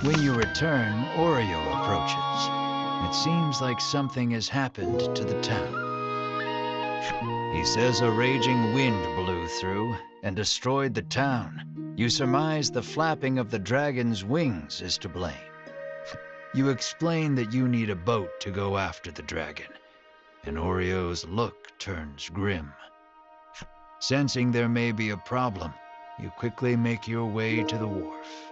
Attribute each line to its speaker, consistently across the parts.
Speaker 1: When you return, Oreo approaches. It seems like something has happened to the town. He says a raging wind blew through and destroyed the town. You surmise the flapping of the dragon's wings is to blame. You explain that you need a boat to go after the dragon, and Oreo's look turns grim. Sensing there may be a problem, you quickly make your way to the wharf.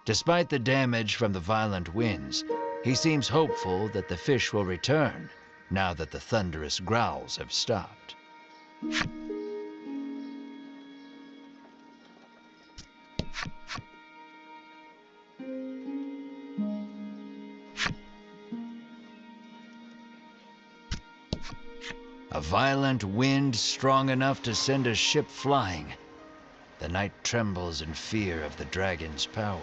Speaker 1: Despite the damage from the violent winds, he seems hopeful that the fish will return now that the thunderous growls have stopped. A violent wind strong enough to send a ship flying. The night trembles in fear of the dragon's power.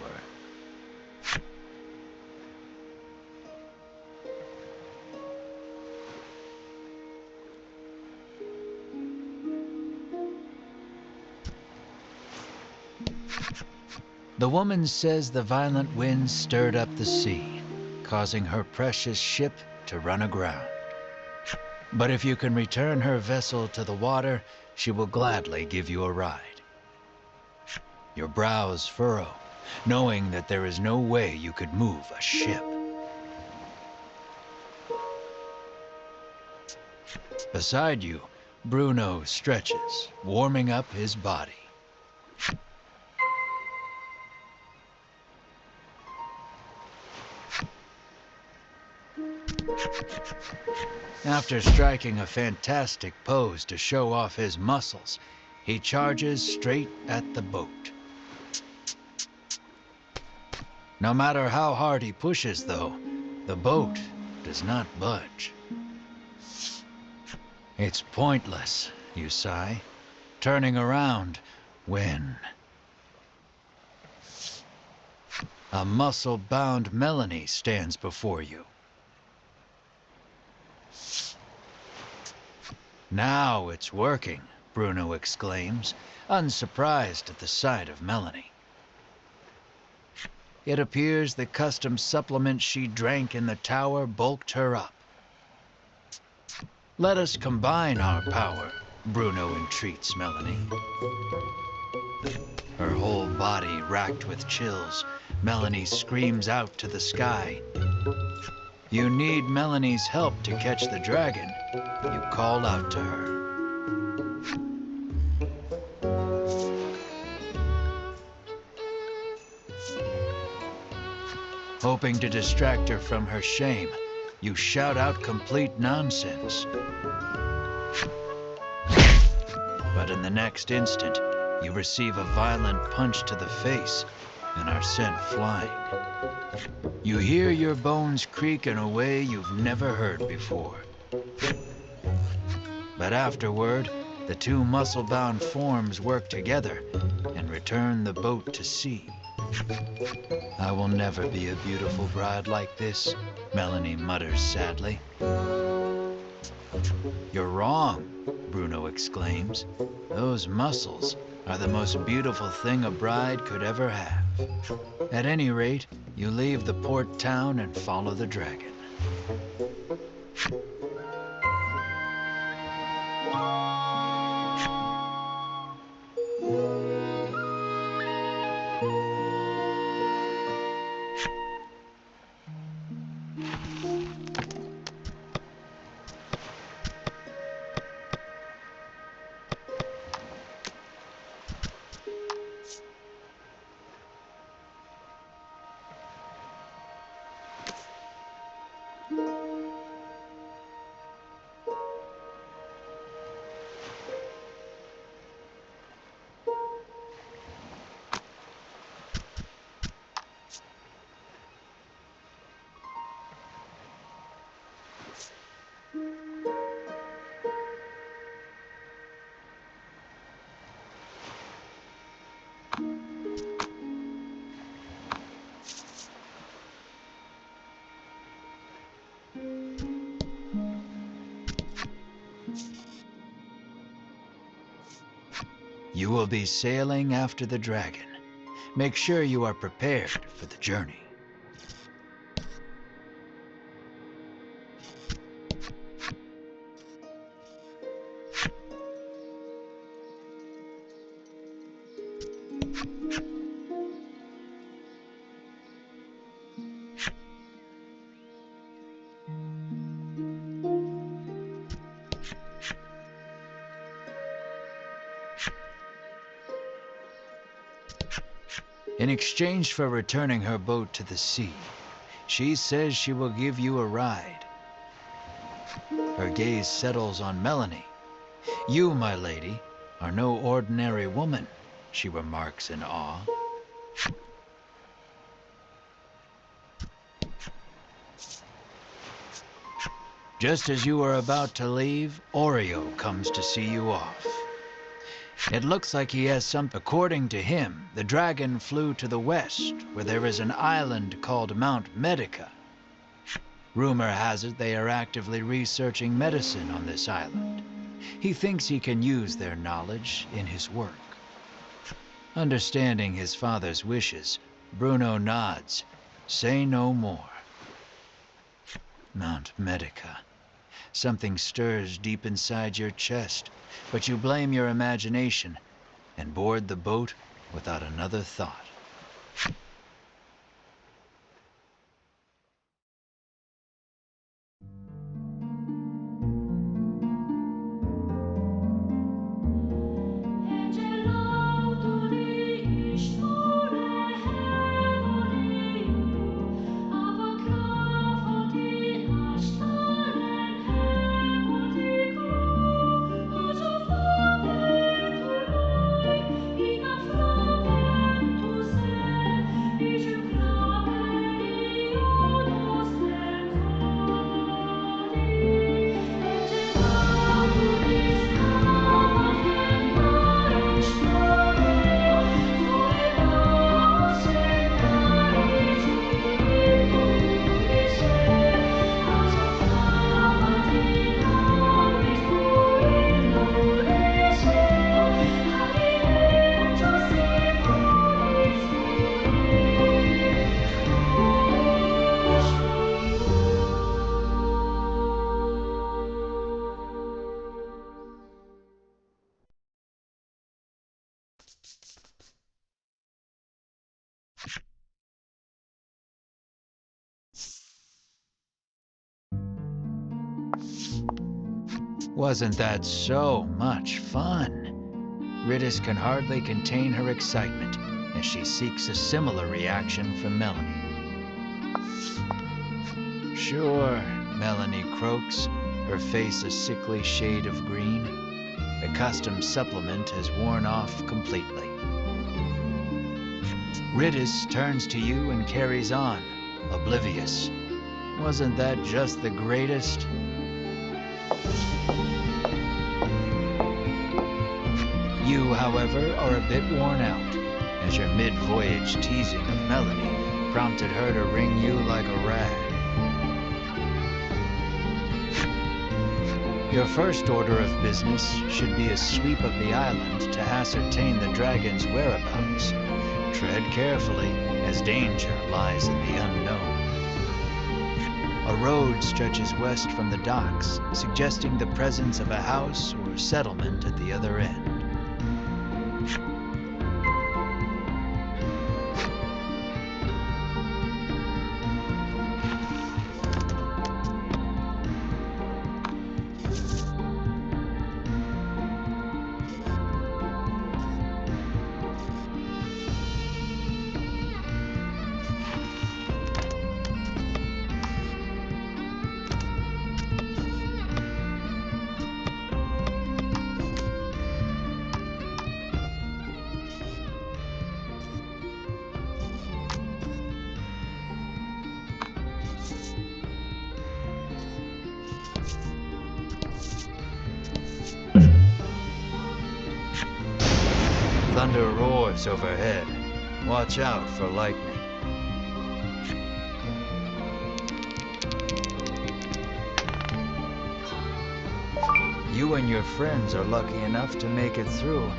Speaker 1: The woman says the violent winds stirred up the sea, causing her precious ship to run aground. But if you can return her vessel to the water, she will gladly give you a ride. Your brows furrow, knowing that there is no way you could move a ship. Beside you, Bruno stretches, warming up his body. After striking a fantastic pose to show off his muscles, he charges straight at the boat. No matter how hard he pushes, though, the boat does not budge. It's pointless, you sigh, turning around when a muscle-bound Melanie stands before you. Now it's working, Bruno exclaims, unsurprised at the sight of Melanie. It appears the custom supplement she drank in the tower bulked her up. Let us combine our power, Bruno entreats Melanie. Her whole body racked with chills, Melanie screams out to the sky. You need Melanie's help to catch the dragon. You call out to her. Hoping to distract her from her shame, you shout out complete nonsense. But in the next instant, you receive a violent punch to the face and are sent flying. You hear your bones creak in a way you've never heard before. But afterward, the two muscle-bound forms work together and return the boat to sea. I will never be a beautiful bride like this, Melanie mutters sadly. You're wrong, Bruno exclaims. Those muscles are the most beautiful thing a bride could ever have. At any rate, you leave the port town and follow the dragon. You will be sailing after the dragon. Make sure you are prepared for the journey. In exchange for returning her boat to the sea, she says she will give you a ride. Her gaze settles on Melanie. You, my lady, are no ordinary woman, she remarks in awe. Just as you are about to leave, Oreo comes to see you off. It looks like he has some. According to him, the dragon flew to the west, where there is an island called Mount Medica. Rumor has it they are actively researching medicine on this island. He thinks he can use their knowledge in his work. Understanding his father's wishes, Bruno nods. Say no more. Mount Medica. Something stirs deep inside your chest, but you blame your imagination and board the boat without another thought. Wasn't that so much fun? Ritis can hardly contain her excitement as she seeks a similar reaction from Melanie. Sure, Melanie croaks, her face a sickly shade of green. The custom supplement has worn off completely. Ritis turns to you and carries on, oblivious. Wasn't that just the greatest? You, however, are a bit worn out. as your mid-voyage teasing of Melanie prompted her to wring you like a rag. Your first order of business should be a sweep of the island to ascertain the dragon's whereabouts. Tread carefully, as danger lies in the unknown. A road stretches west from the docks, suggesting the presence of a house or settlement at the other end. Thunder roars overhead. Watch out for lightning. You and your friends are lucky enough to make it through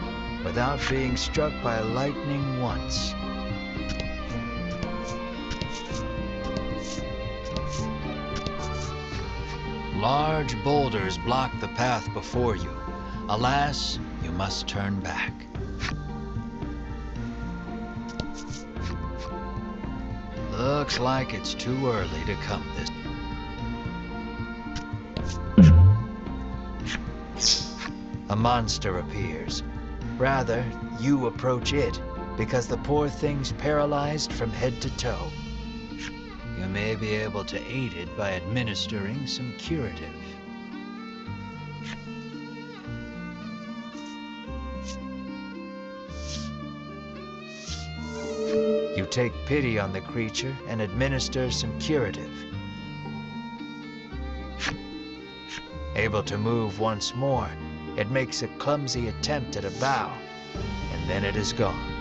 Speaker 1: without being struck by lightning once. Large boulders block the path before you. Alas, you must turn back. Looks like it's too early to come this. A monster appears. Rather, you approach it, because the poor thing's paralyzed from head to toe. You may be able to aid it by administering some curative. You take pity on the creature and administer some curative. Able to move once more, it makes a clumsy attempt at a bow, and then it is gone.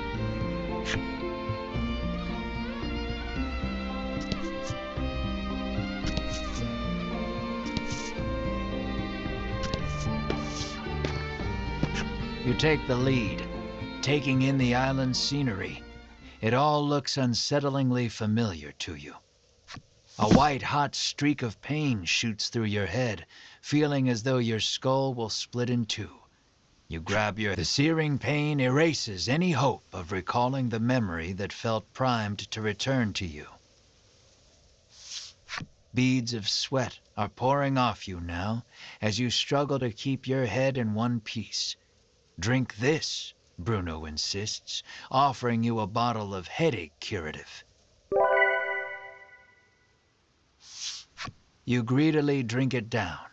Speaker 1: You take the lead, taking in the island's scenery. It all looks unsettlingly familiar to you. A white-hot streak of pain shoots through your head, feeling as though your skull will split in two. You grab The searing pain erases any hope of recalling the memory that felt primed to return to you. Beads of sweat are pouring off you now as you struggle to keep your head in one piece. Drink this, Bruno insists, offering you a bottle of headache curative. You greedily drink it down,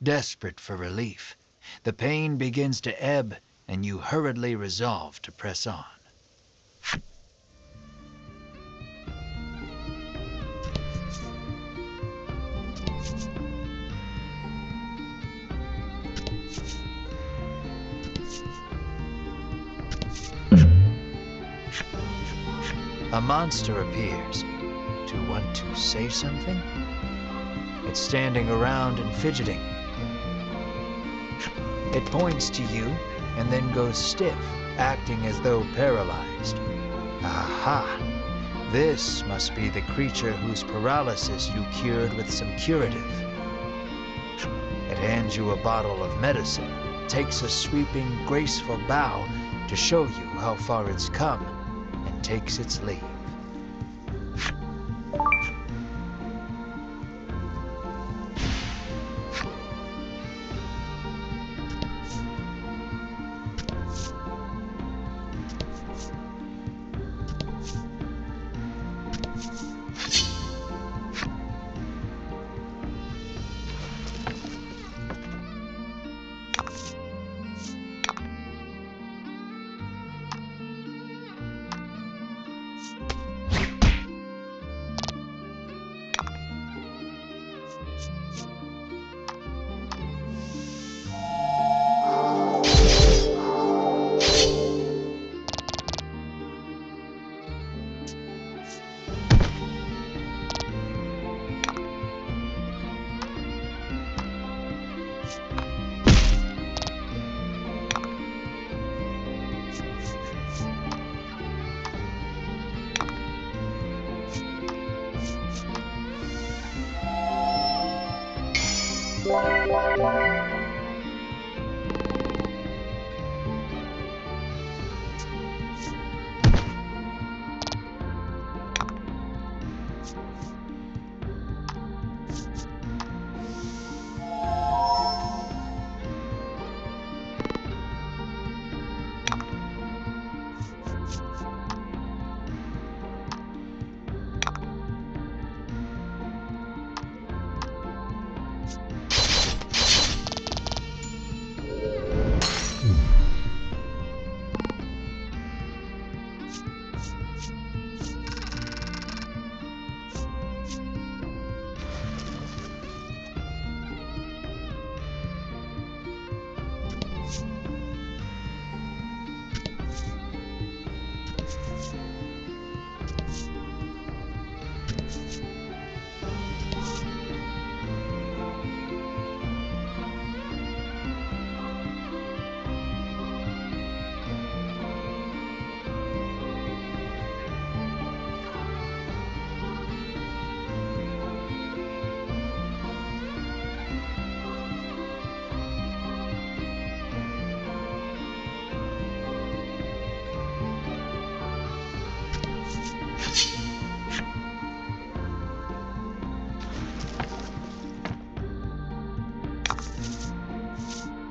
Speaker 1: desperate for relief. The pain begins to ebb, and you hurriedly resolve to press on. A monster appears. Do you want to say something? It's standing around and fidgeting. It points to you and then goes stiff, acting as though paralyzed. Aha! This must be the creature whose paralysis you cured with some curative. It hands you a bottle of medicine, takes a sweeping, graceful bow to show you how far it's come, and takes its leave.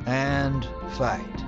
Speaker 1: And fight.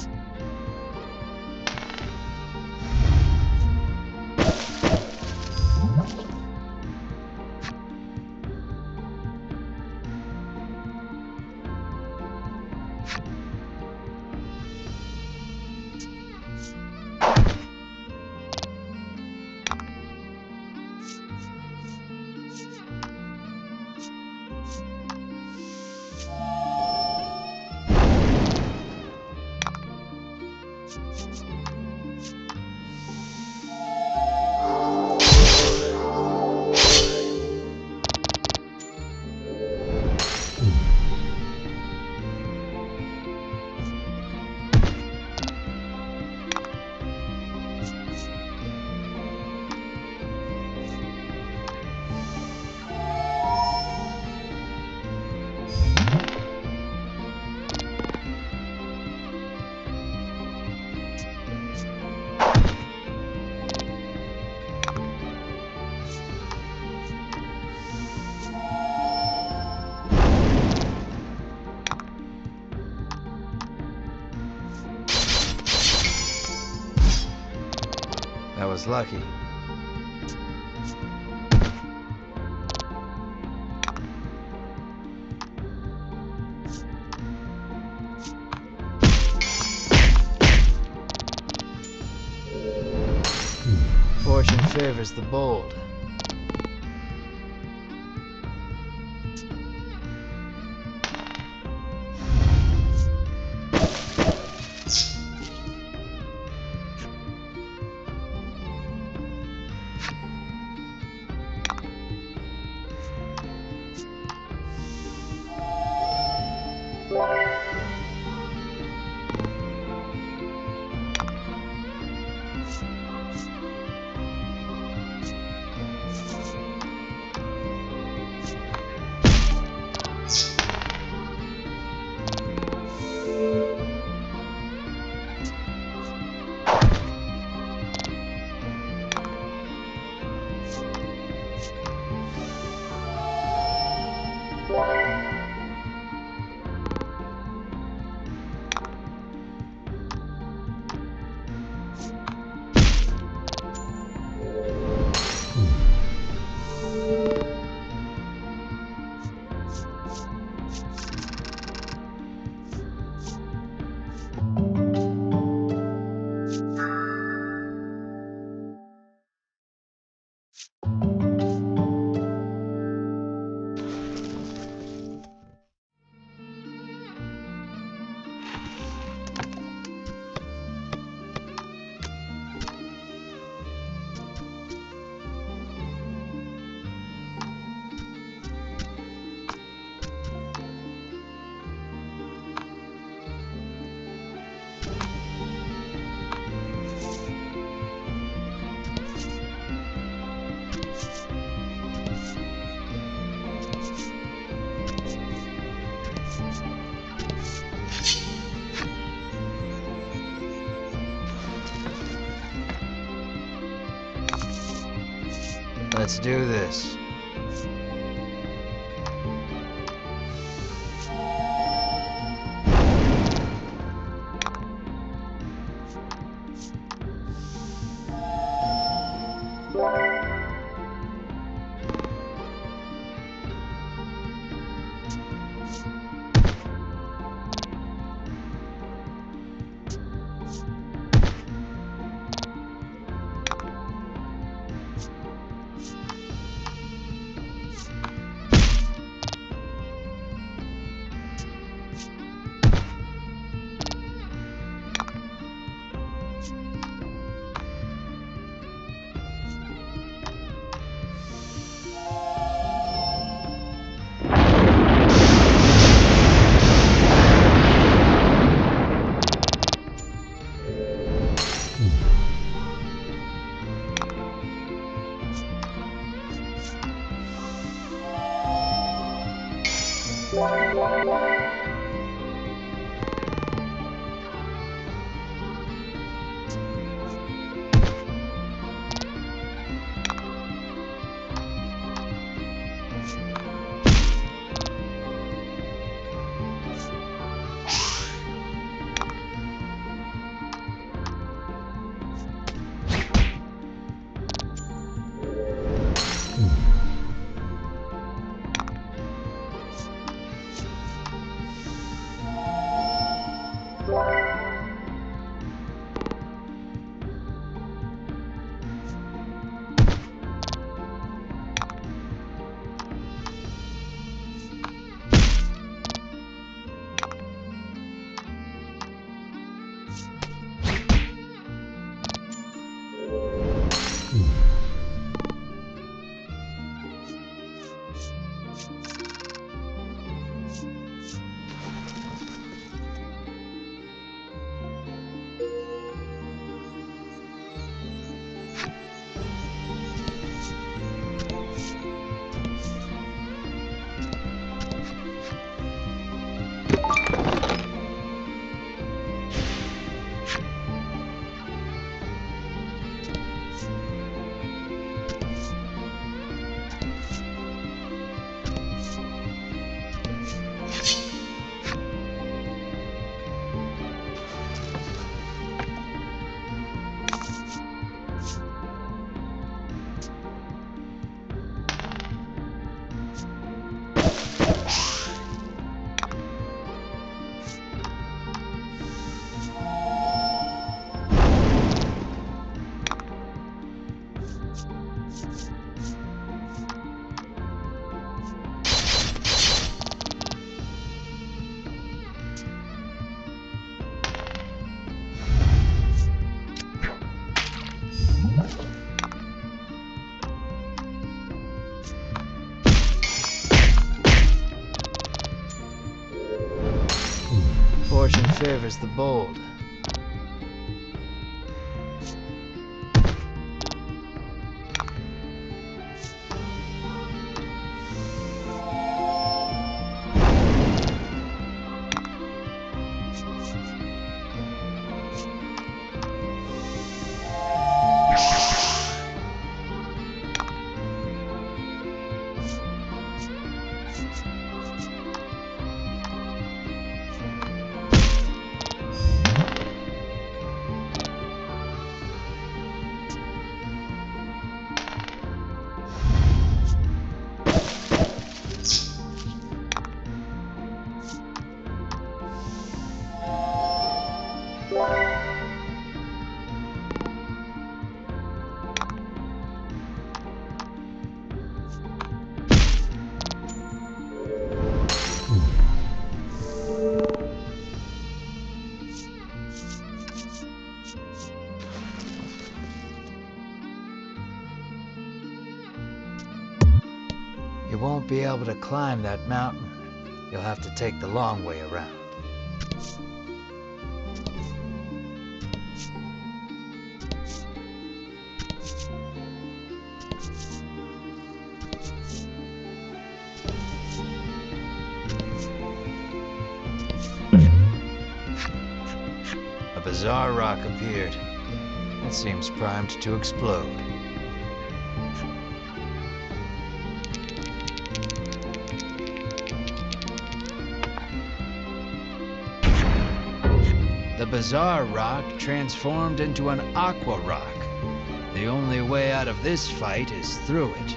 Speaker 1: That was lucky. Fortune favors the bold. Let's do this. Fortune favors the bold. You won't be able to climb that mountain. You'll have to take the long way around. A bizarre rock appeared. It seems primed to explode. bizarre rock transformed into an aqua rock. The only way out of this fight is through it.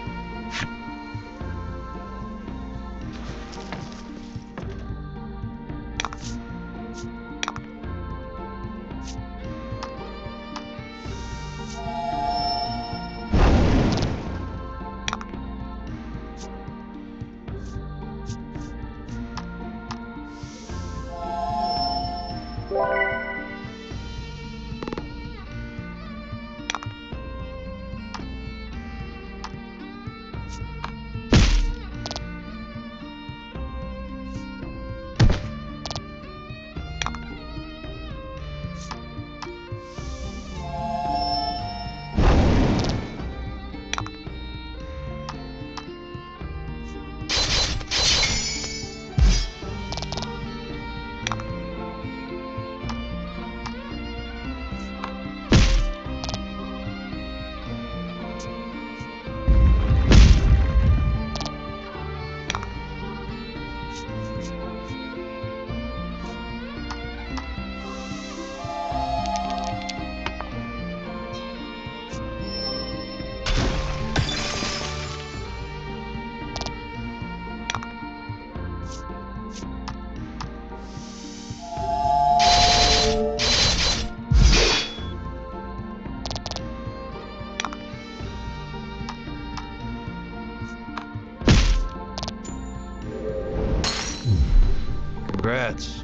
Speaker 1: Congrats.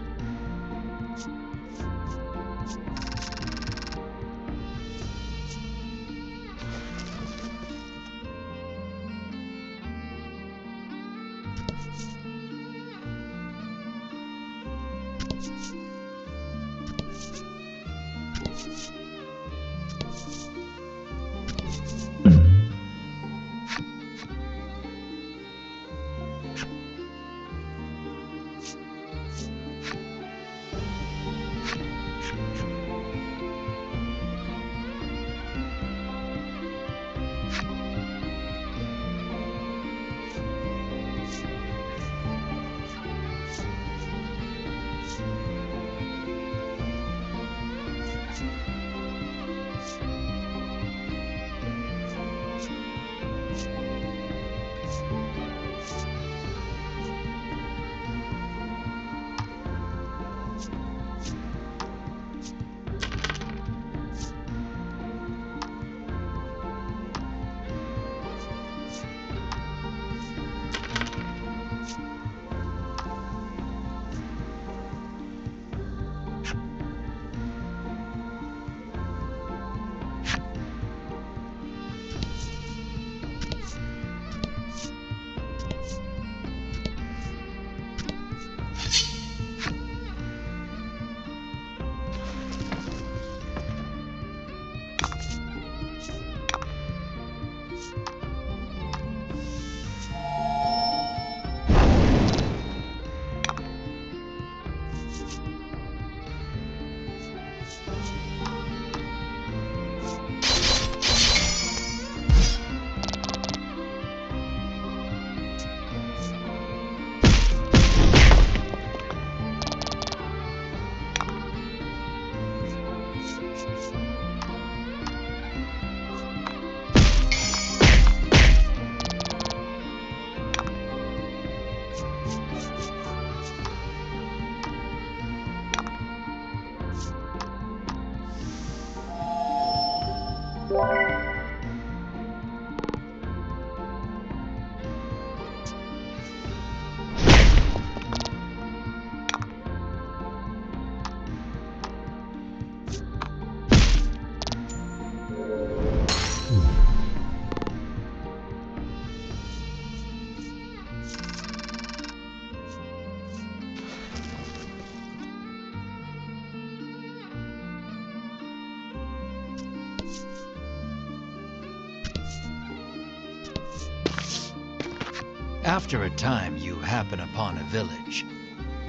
Speaker 1: After a time, you happen upon a village.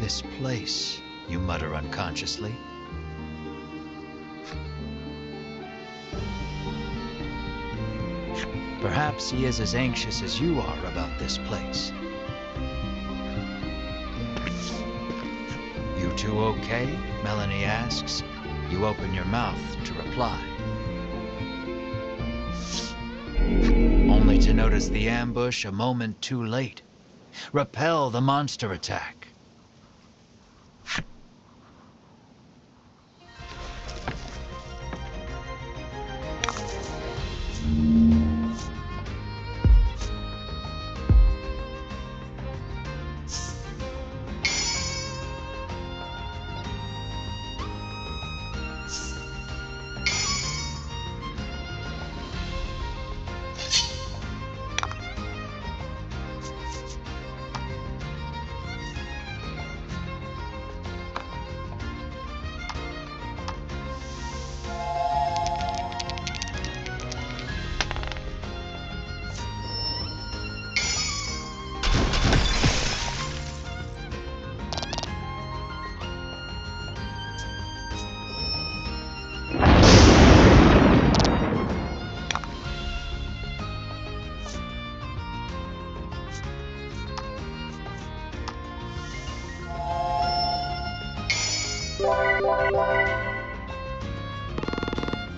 Speaker 1: This place, you mutter unconsciously. Perhaps he is as anxious as you are about this place. You two okay? Melanie asks. You open your mouth to reply, only to notice the ambush a moment too late. Repel the monster attack.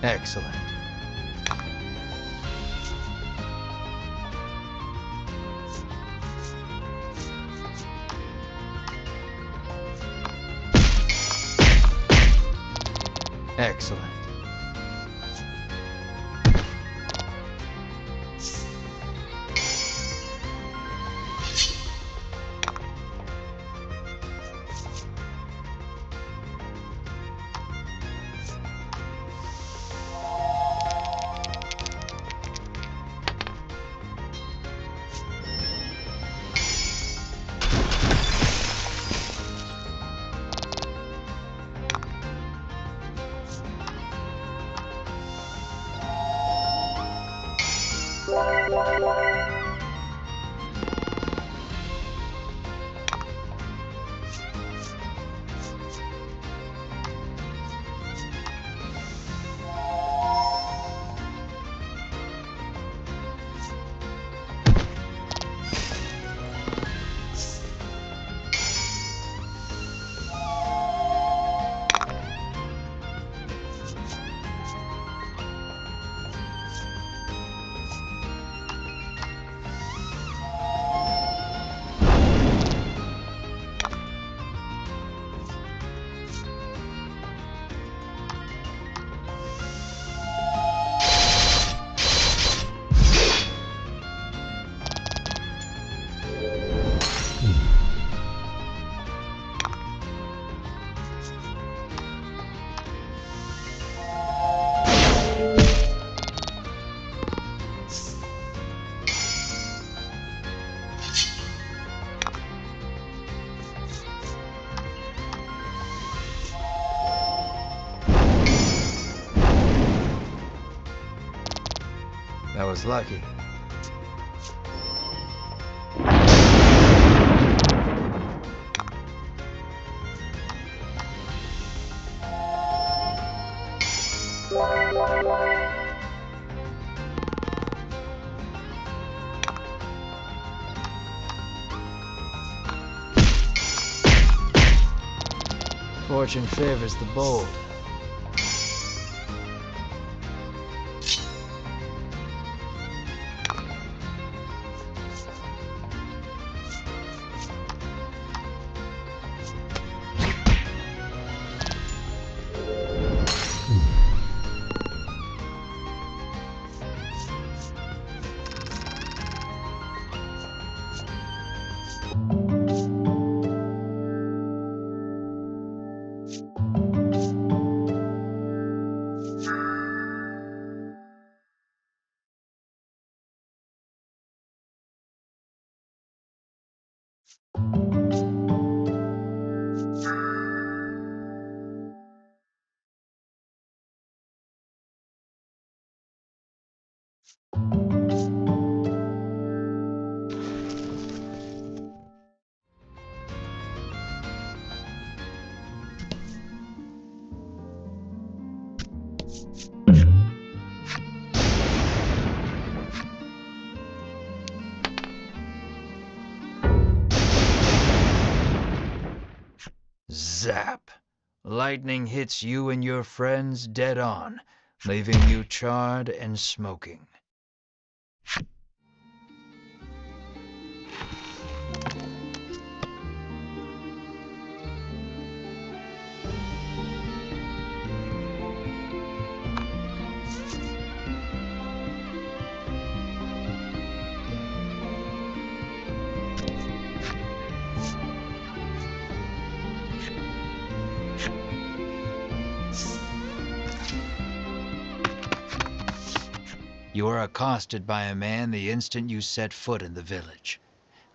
Speaker 1: Excellent. Excellent. That was lucky. Fortune favors the bold. Zap! Lightning hits you and your friends dead on, leaving you charred and smoking. You are accosted by a man the instant you set foot in the village.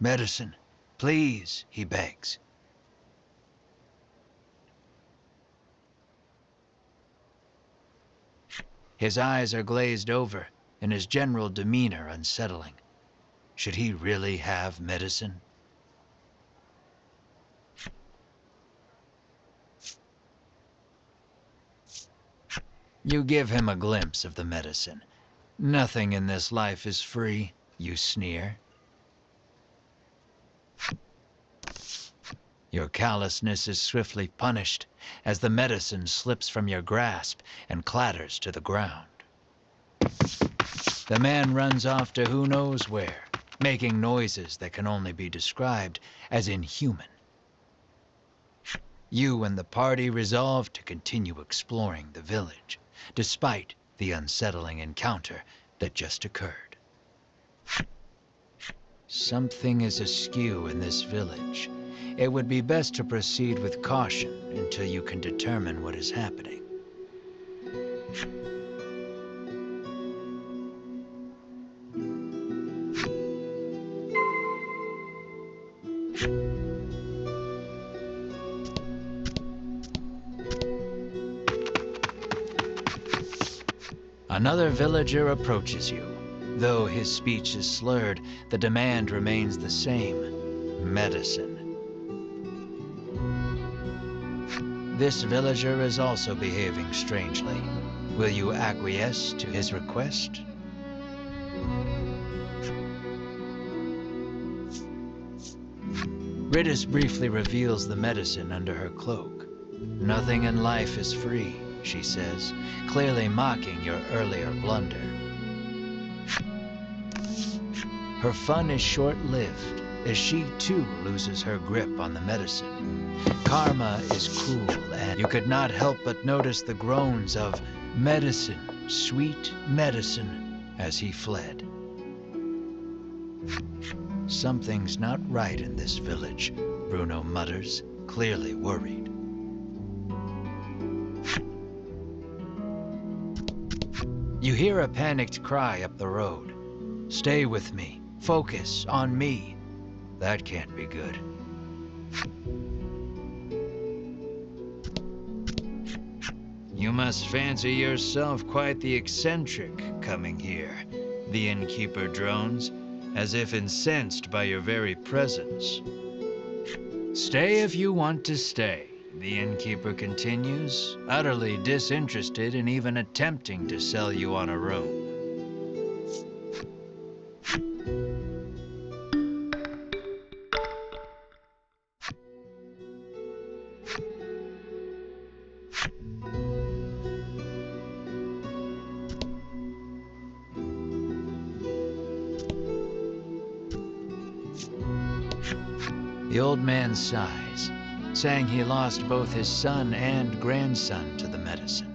Speaker 1: "Medicine, please," he begs. His eyes are glazed over, and his general demeanor unsettling. Should he really have medicine? You give him a glimpse of the medicine. "Nothing in this life is free," you sneer. Your callousness is swiftly punished as the medicine slips from your grasp and clatters to the ground. The man runs off to who knows where, making noises that can only be described as inhuman. You and the party resolve to continue exploring the village, despite the unsettling encounter that just occurred. Something is askew in this village. It would be best to proceed with caution until you can determine what is happening. Another villager approaches you. Though his speech is slurred, the demand remains the same: medicine. This villager is also behaving strangely. Will you acquiesce to his request? Riddis briefly reveals the medicine under her cloak. "Nothing in life is free," she says, clearly mocking your earlier blunder. Her fun is short-lived, as she too loses her grip on the medicine. Karma is cruel, and you could not help but notice the groans of "medicine, sweet medicine," as he fled. Something's not right in this village, Bruno mutters, clearly worried. You hear a panicked cry up the road. "Stay with me. Focus on me." That can't be good. "You must fancy yourself quite the eccentric coming here," the innkeeper drones, as if incensed by your very presence. "Stay if you want to stay," the innkeeper continues, utterly disinterested in even attempting to sell you on a room. The old man sighs, saying he lost both his son and grandson to the medicine.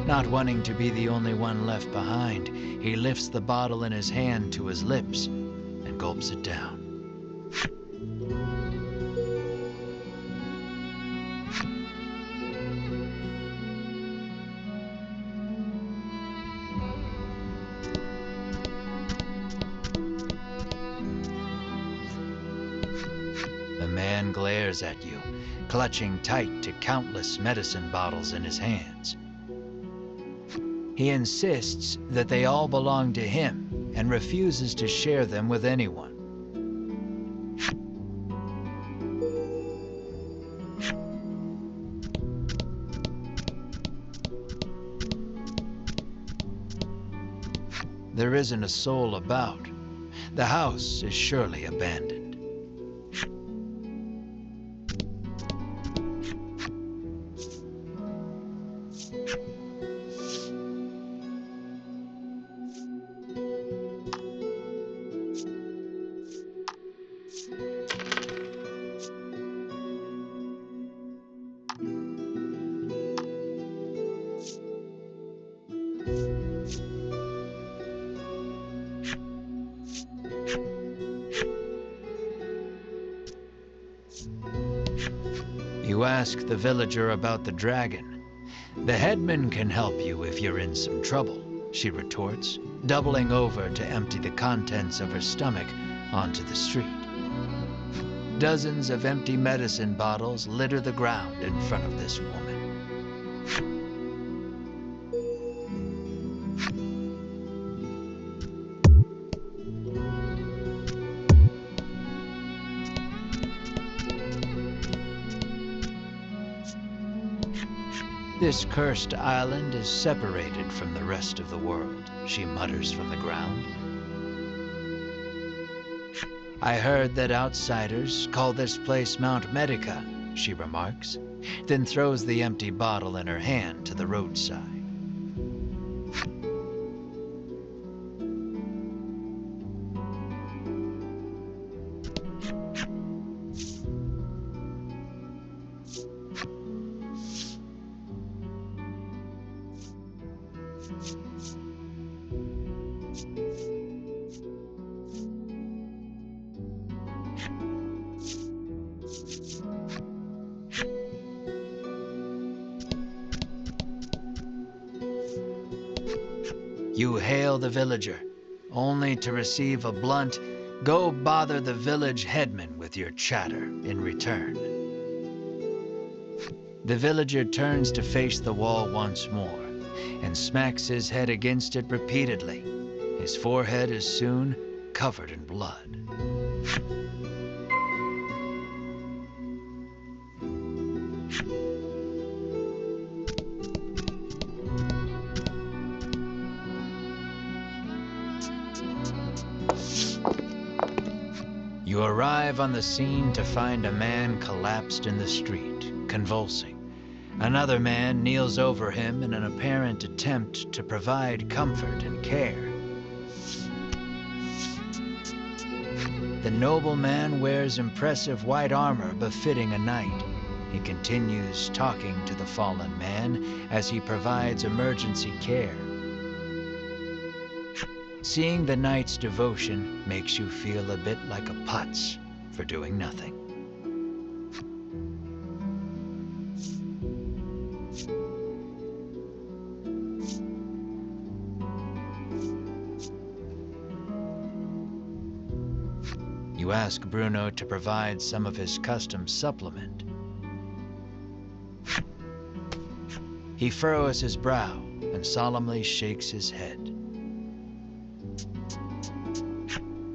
Speaker 1: Not wanting to be the only one left behind, he lifts the bottle in his hand to his lips and gulps it down. The man glares at you, clutching tight to countless medicine bottles in his hands. He insists that they all belong to him and refuses to share them with anyone. There isn't a soul about. The house is surely abandoned. ask the villager about the dragon. The headman can help you if you're in some trouble, she retorts, doubling over to empty the contents of her stomach onto the street. Dozens of empty medicine bottles litter the ground in front of this woman. This cursed island is separated from the rest of the world, she mutters from the ground. I heard that outsiders call this place Mount Medica, she remarks, then throws the empty bottle in her hand to the roadside. You hail the villager, only to receive a blunt, "Go bother the village headman with your chatter," in return. The villager turns to face the wall once more and smacks his head against it repeatedly. His forehead is soon covered in blood. You arrive on the scene to find a man collapsed in the street, convulsing. Another man kneels over him in an apparent attempt to provide comfort and care. The nobleman wears impressive white armor befitting a knight. He continues talking to the fallen man as he provides emergency care. Seeing the knight's devotion makes you feel a bit like a putz for doing nothing. You ask Bruno to provide some of his custom supplement. He furrows his brow and solemnly shakes his head.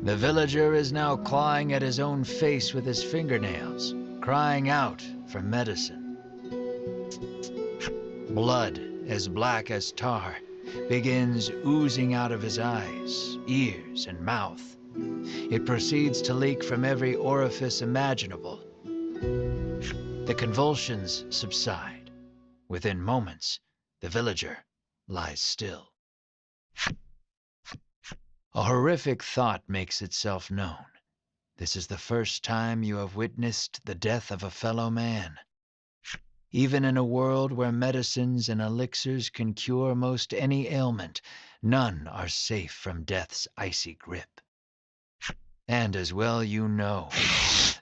Speaker 1: The villager is now clawing at his own face with his fingernails, crying out for medicine. Blood, as black as tar, begins oozing out of his eyes, ears, and mouth. It proceeds to leak from every orifice imaginable. The convulsions subside. Within moments, the villager lies still. A horrific thought makes itself known. This is the first time you have witnessed the death of a fellow man. Even in a world where medicines and elixirs can cure most any ailment, none are safe from death's icy grip. And as well you know,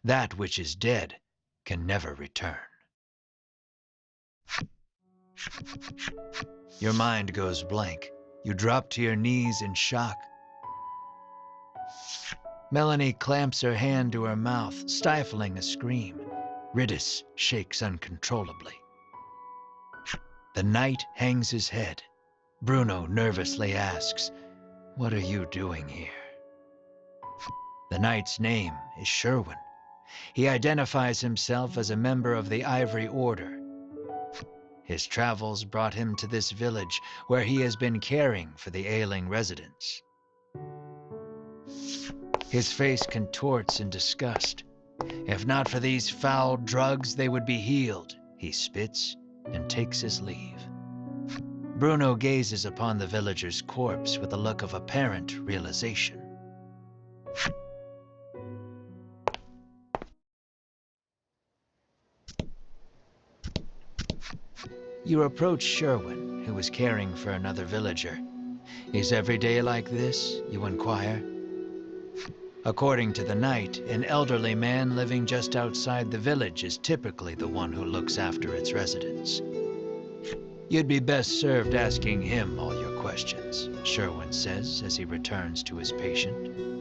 Speaker 1: that which is dead can never return. Your mind goes blank. You drop to your knees in shock. Melanie clamps her hand to her mouth, stifling a scream. Riddis shakes uncontrollably. The knight hangs his head. Bruno nervously asks, "What are you doing here?" The knight's name is Sherwin. He identifies himself as a member of the Ivory Order. His travels brought him to this village where he has been caring for the ailing residents. His face contorts in disgust. If not for these foul drugs, they would be healed. He spits and takes his leave. Bruno gazes upon the villager's corpse with a look of apparent realization. You approach Sherwin, who is caring for another villager. Is every day like this? You inquire. According to the knight, an elderly man living just outside the village is typically the one who looks after its residents. You'd be best served asking him all your questions, Sherwin says as he returns to his patient.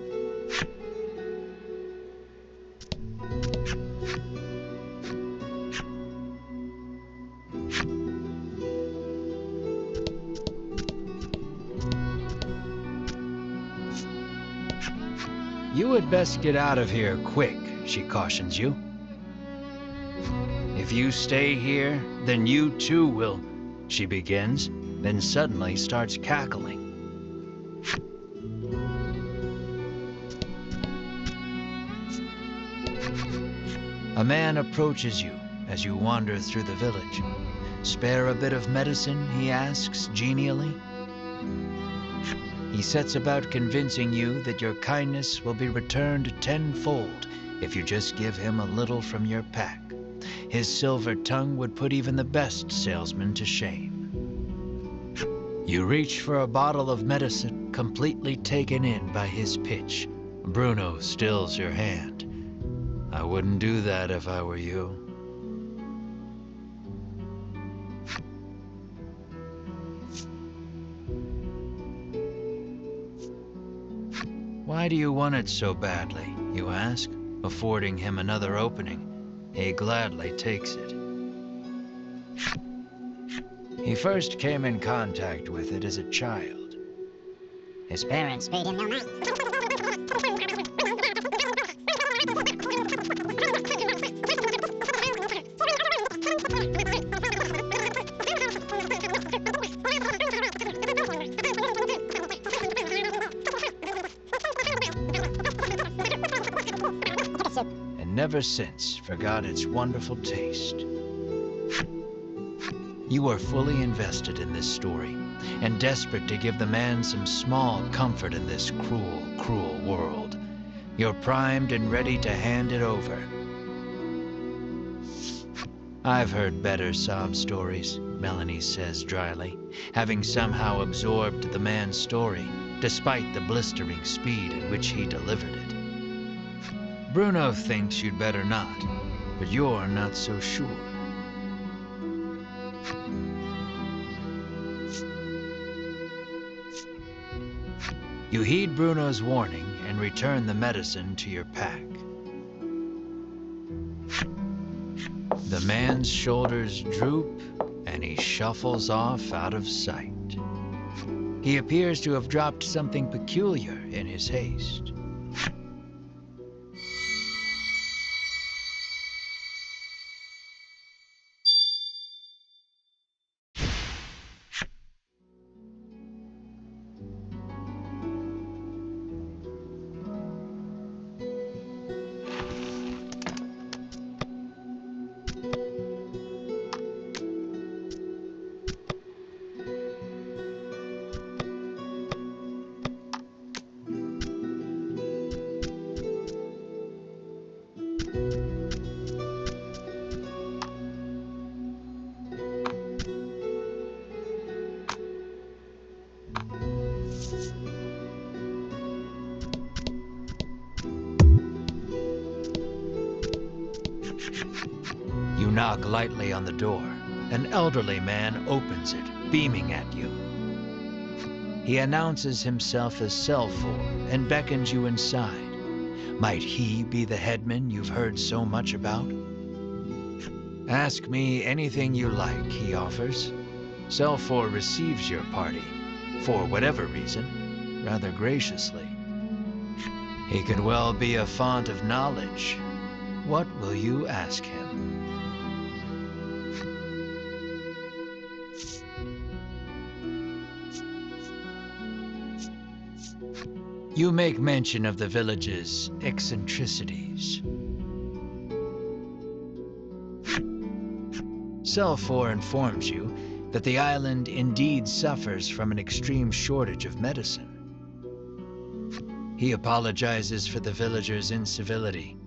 Speaker 1: You had best get out of here quick, she cautions you. If you stay here, then you too will, she begins, then suddenly starts cackling. A man approaches you as you wander through the village. Spare a bit of medicine, he asks genially. He sets about convincing you that your kindness will be returned tenfold if you just give him a little from your pack. His silver tongue would put even the best salesman to shame. You reach for a bottle of medicine, completely taken in by his pitch. Bruno stills your hand. I wouldn't do that if I were you. Why do you want it so badly, you ask, affording him another opening. He gladly takes it. He first came in contact with it as a child. His parents made him their never since forgot its wonderful taste. You are fully invested in this story, and desperate to give the man some small comfort in this cruel, cruel world. You're primed and ready to hand it over. I've heard better sob stories, Melanie says dryly, having somehow absorbed the man's story, despite the blistering speed at which he delivered it. Bruno thinks you'd better not, but you're not so sure. You heed Bruno's warning and return the medicine to your pack. The man's shoulders droop and he shuffles off out of sight. He appears to have dropped something peculiar in his haste. You knock lightly on the door. An elderly man opens it, beaming at you. He announces himself as Selfor and beckons you inside. Might he be the headman you've heard so much about? Ask me anything you like, he offers. Selfor receives your party, for whatever reason, rather graciously. He could well be a font of knowledge. What will you ask him? You make mention of the village's eccentricities. Selfor informs you that the island indeed suffers from an extreme shortage of medicine. He apologizes for the villagers' incivility.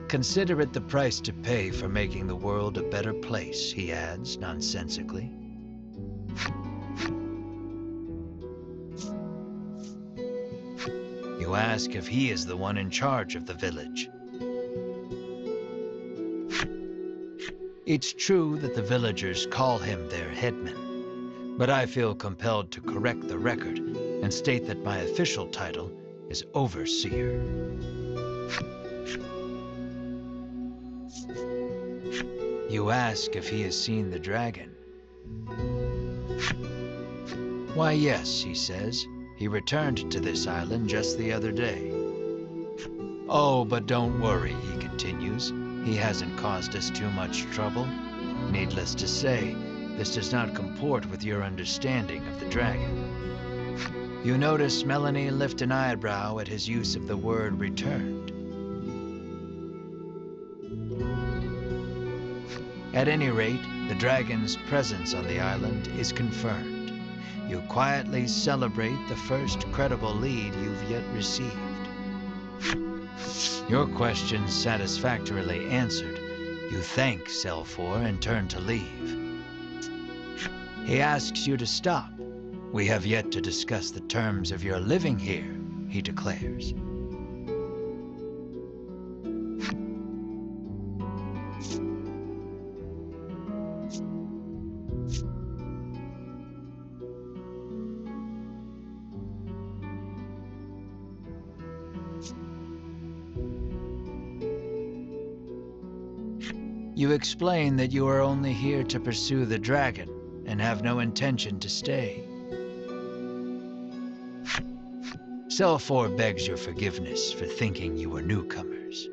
Speaker 1: Consider it the price to pay for making the world a better place, he adds nonsensically. You ask if he is the one in charge of the village. It's true that the villagers call him their headman, but I feel compelled to correct the record and state that my official title is overseer. You ask if he has seen the dragon. Why, yes, he says. He returned to this island just the other day. Oh, but don't worry, he continues. He hasn't caused us too much trouble. Needless to say, this does not comport with your understanding of the dragon. You notice Melanie lift an eyebrow at his use of the word returned. At any rate, the dragon's presence on the island is confirmed. You quietly celebrate the first credible lead you've yet received. Your questions satisfactorily answered, you thank Selfor and turn to leave. He asks you to stop. We have yet to discuss the terms of your living here, he declares. You explain that you are only here to pursue the dragon and have no intention to stay. Selfor begs your forgiveness for thinking you were newcomers.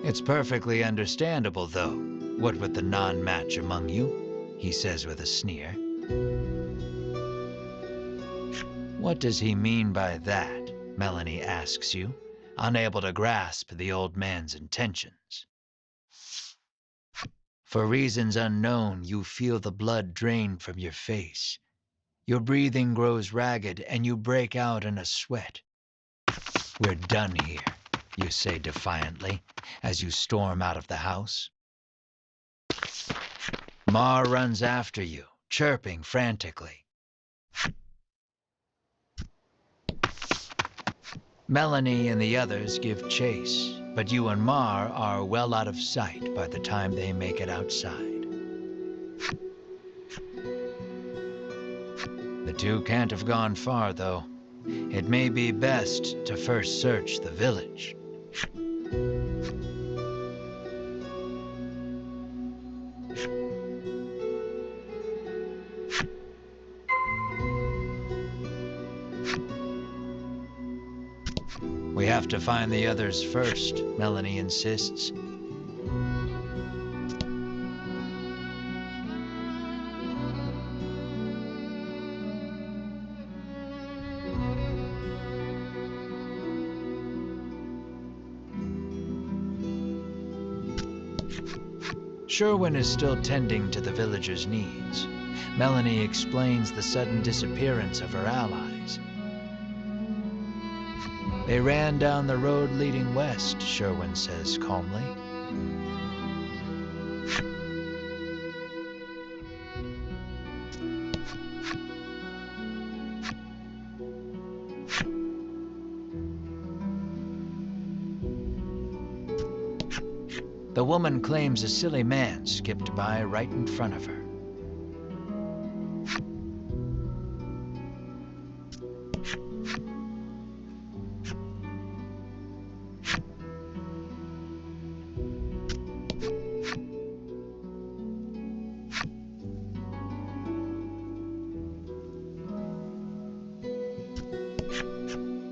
Speaker 1: It's perfectly understandable, though, what with the non-match among you, he says with a sneer. What does he mean by that? Melanie asks you, unable to grasp the old man's intentions. For reasons unknown, you feel the blood drain from your face. Your breathing grows ragged and you break out in a sweat. We're done here, you say defiantly, as you storm out of the house. Mar runs after you, chirping frantically. Melanie and the others give chase, but you and Mar are well out of sight by the time they make it outside. The two can't have gone far, though. It may be best to first search the village. We have to find the others first, Melanie insists. Sherwin is still tending to the villagers' needs. Melanie explains the sudden disappearance of her allies. They ran down the road leading west, Sherwin says calmly. The woman claims a silly man skipped by right in front of her.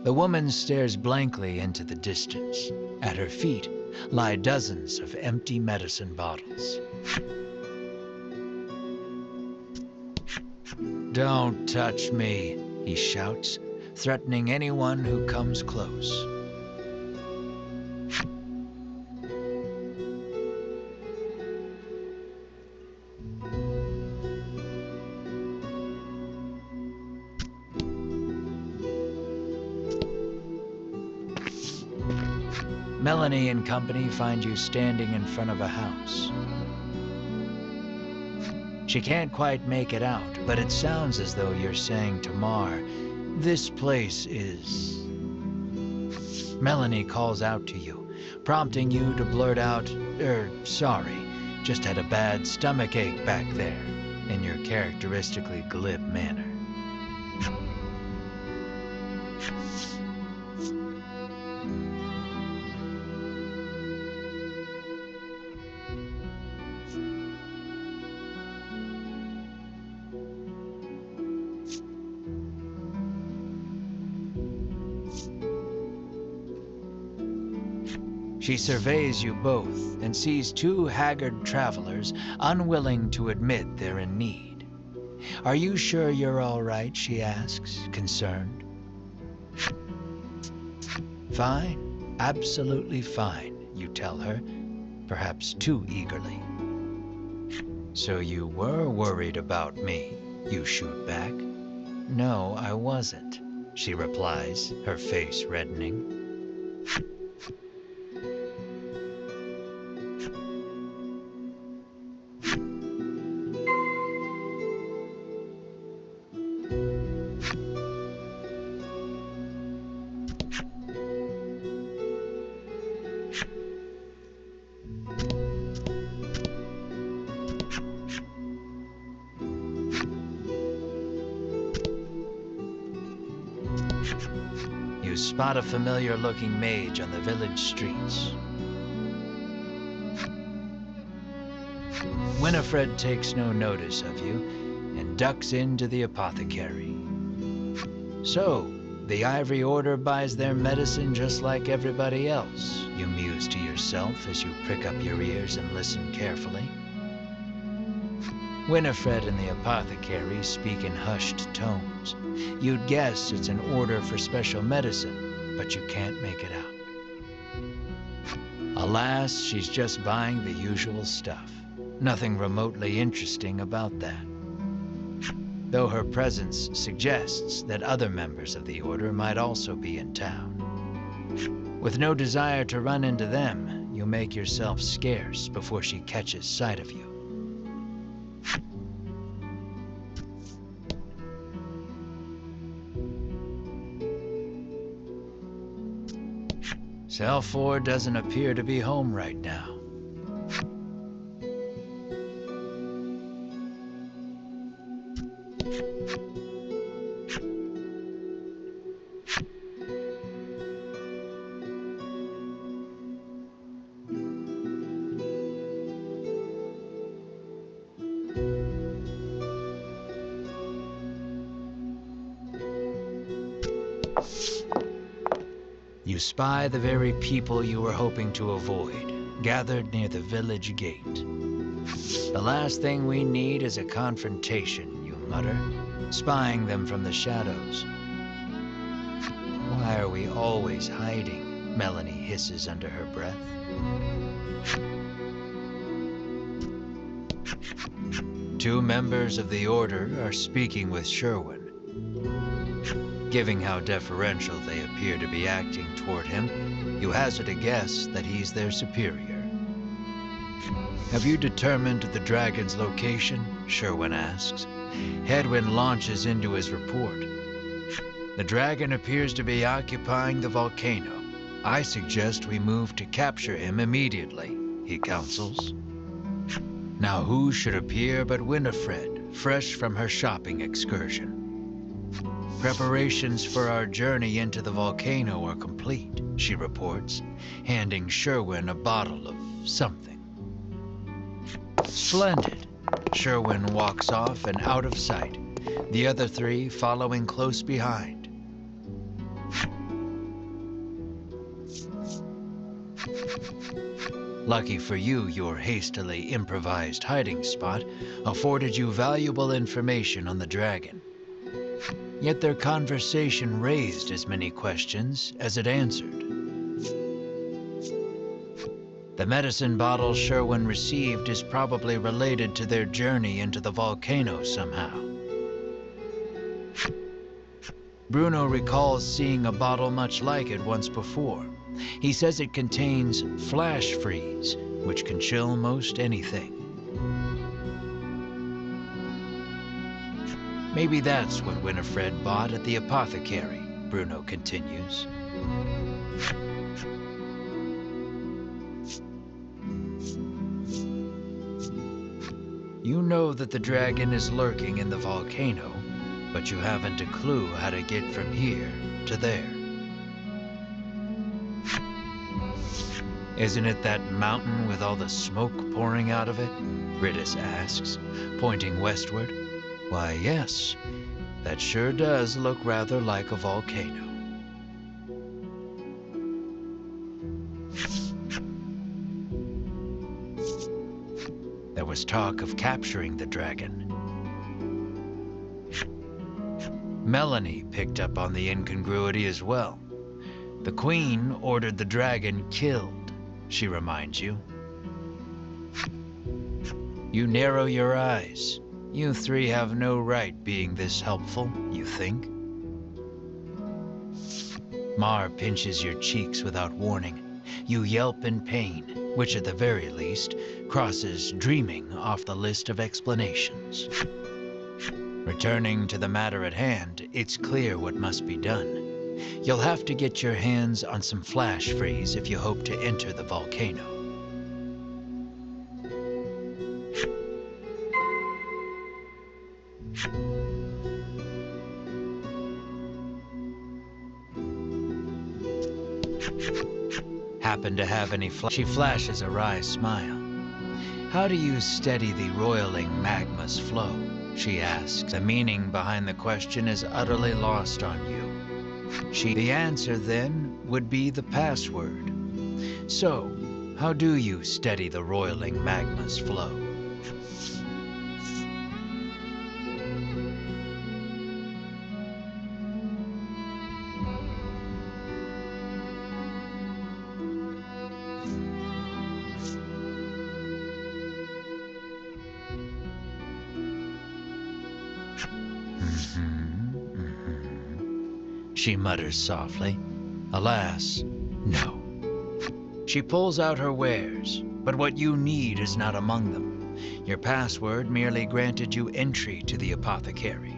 Speaker 1: The woman stares blankly into the distance. At her feet lie dozens of empty medicine bottles. "Don't touch me," he shouts, threatening anyone who comes close. Melanie and company find you standing in front of a house. She can't quite make it out, but it sounds as though you're saying to Mar, This place is... Melanie calls out to you, prompting you to blurt out, sorry, just had a bad stomachache back there, in your characteristically glib manner. She surveys you both and sees two haggard travelers unwilling to admit they're in need. Are you sure you're all right, she asks, concerned. Fine, absolutely fine, you tell her, perhaps too eagerly. So you were worried about me, you shoot back. No, I wasn't, she replies, her face reddening. You spot a familiar-looking mage on the village streets. Winifred takes no notice of you and ducks into the apothecary. So, the Ivory Order buys their medicine just like everybody else, you muse to yourself as you prick up your ears and listen carefully. Winifred and the apothecary speak in hushed tones. You'd guess it's an order for special medicine, but you can't make it out. Alas, she's just buying the usual stuff. Nothing remotely interesting about that. Though her presence suggests that other members of the order might also be in town. With no desire to run into them, you make yourself scarce before she catches sight of you. Self-4 doesn't appear to be home right now. You spy the very people you were hoping to avoid, gathered near the village gate. The last thing we need is a confrontation, you mutter, spying them from the shadows. Why are we always hiding? Melanie hisses under her breath. Two members of the Order are speaking with Sherwin. Given how deferential they appear to be acting toward him, you hazard a guess that he's their superior. Have you determined the dragon's location? Sherwin asks. Hedwin launches into his report. The dragon appears to be occupying the volcano. I suggest we move to capture him immediately, he counsels. Now who should appear but Winifred, fresh from her shopping excursion. Preparations for our journey into the volcano are complete, she reports, handing Sherwin a bottle of something. Splendid. Sherwin walks off and out of sight, the other three following close behind. Lucky for you, your hastily improvised hiding spot afforded you valuable information on the dragon. Yet their conversation raised as many questions as it answered. The medicine bottle Sherwin received is probably related to their journey into the volcano somehow. Bruno recalls seeing a bottle much like it once before. He says it contains flash freeze, which can chill most anything. Maybe that's what Winifred bought at the apothecary, Bruno continues. You know that the dragon is lurking in the volcano, but you haven't a clue how to get from here to there. Isn't it that mountain with all the smoke pouring out of it? Riddis asks, pointing westward. Why, yes, that sure does look rather like a volcano. There was talk of capturing the dragon. Melanie picked up on the incongruity as well. The Queen ordered the dragon killed, she reminds you. You narrow your eyes. You three have no right being this helpful, you think? Mar pinches your cheeks without warning. You yelp in pain, which at the very least crosses dreaming off the list of explanations. Returning to the matter at hand, it's clear what must be done. You'll have to get your hands on some flash freeze if you hope to enter the volcano. Happen to have any She flashes a wry smile. How do you steady the roiling magma's flow? She asks. The meaning behind the question is utterly lost on you. The answer, then, would be the password. So, how do you steady the roiling magma's flow? She mutters softly. Alas, no. She pulls out her wares, but what you need is not among them. Your password merely granted you entry to the apothecary.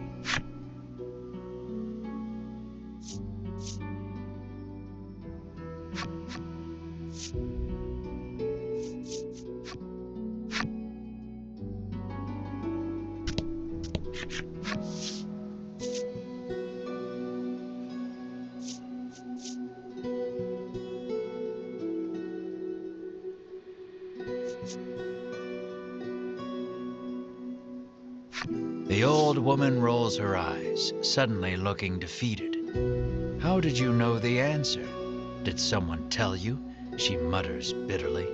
Speaker 1: The old woman rolls her eyes, suddenly looking defeated. How did you know the answer? Did someone tell you? She mutters bitterly.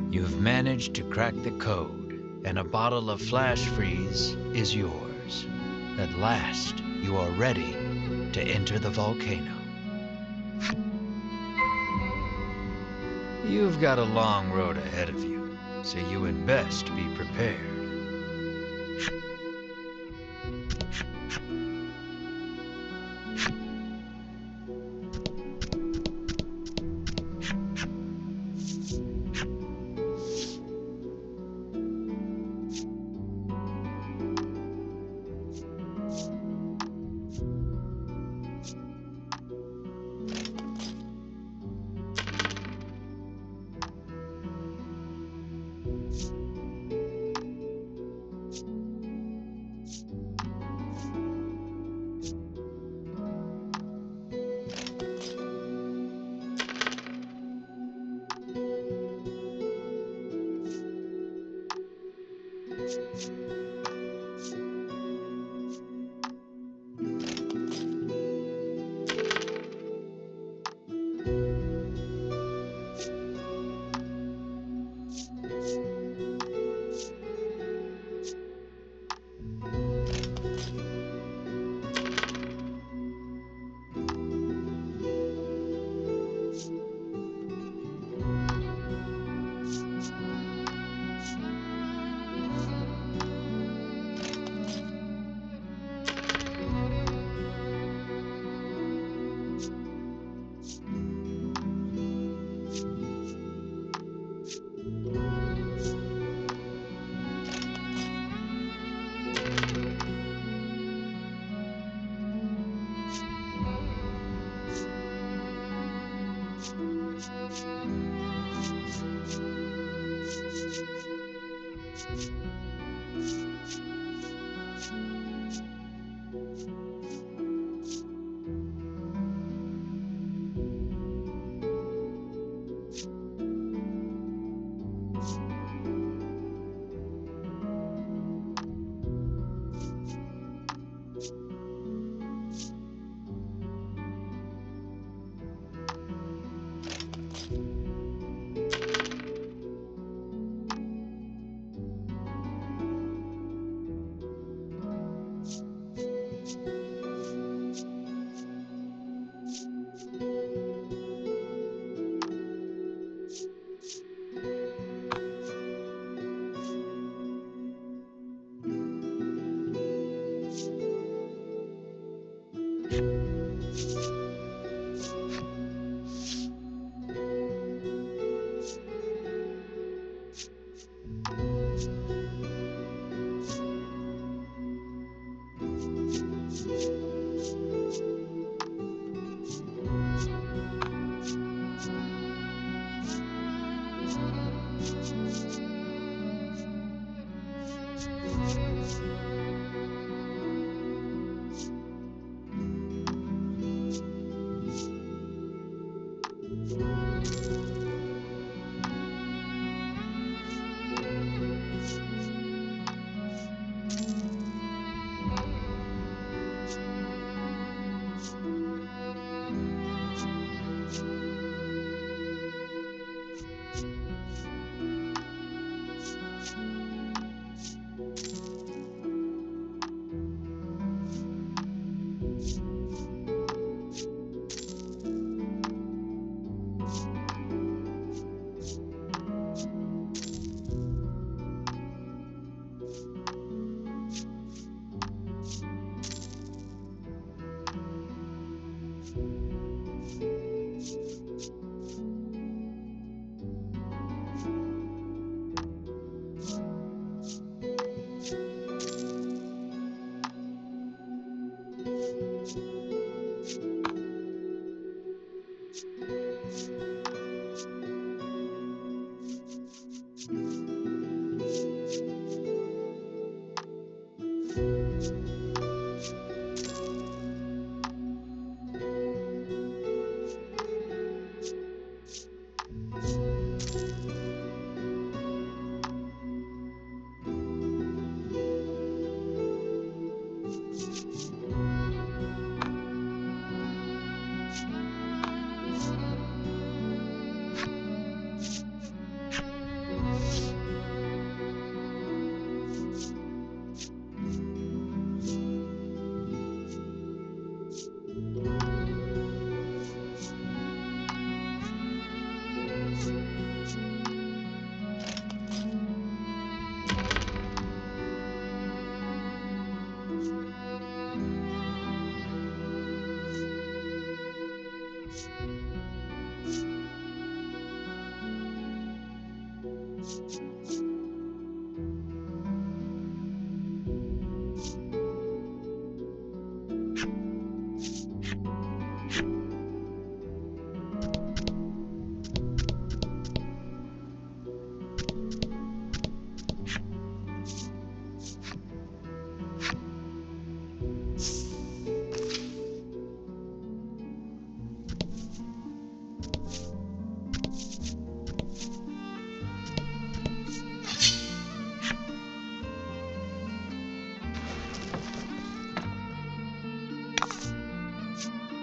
Speaker 1: You've managed to crack the code, and a bottle of flash freeze is yours. At last, you are ready to enter the volcano. You've got a long road ahead of you, so you had best be prepared.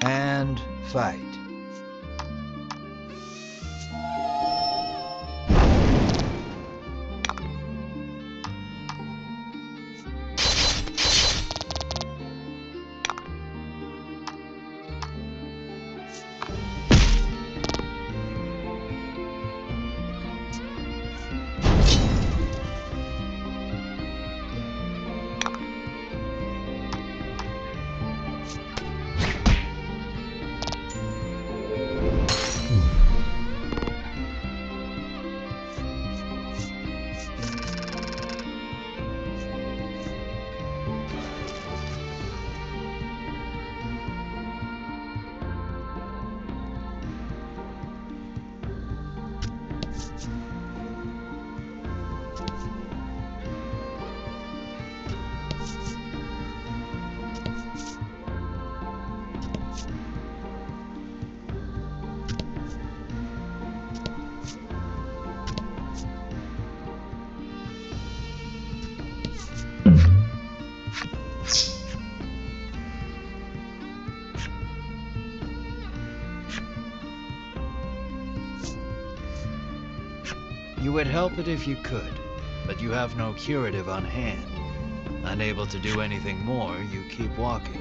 Speaker 1: And fight. You would help it if you could, but you have no curative on hand. Unable to do anything more, you keep walking.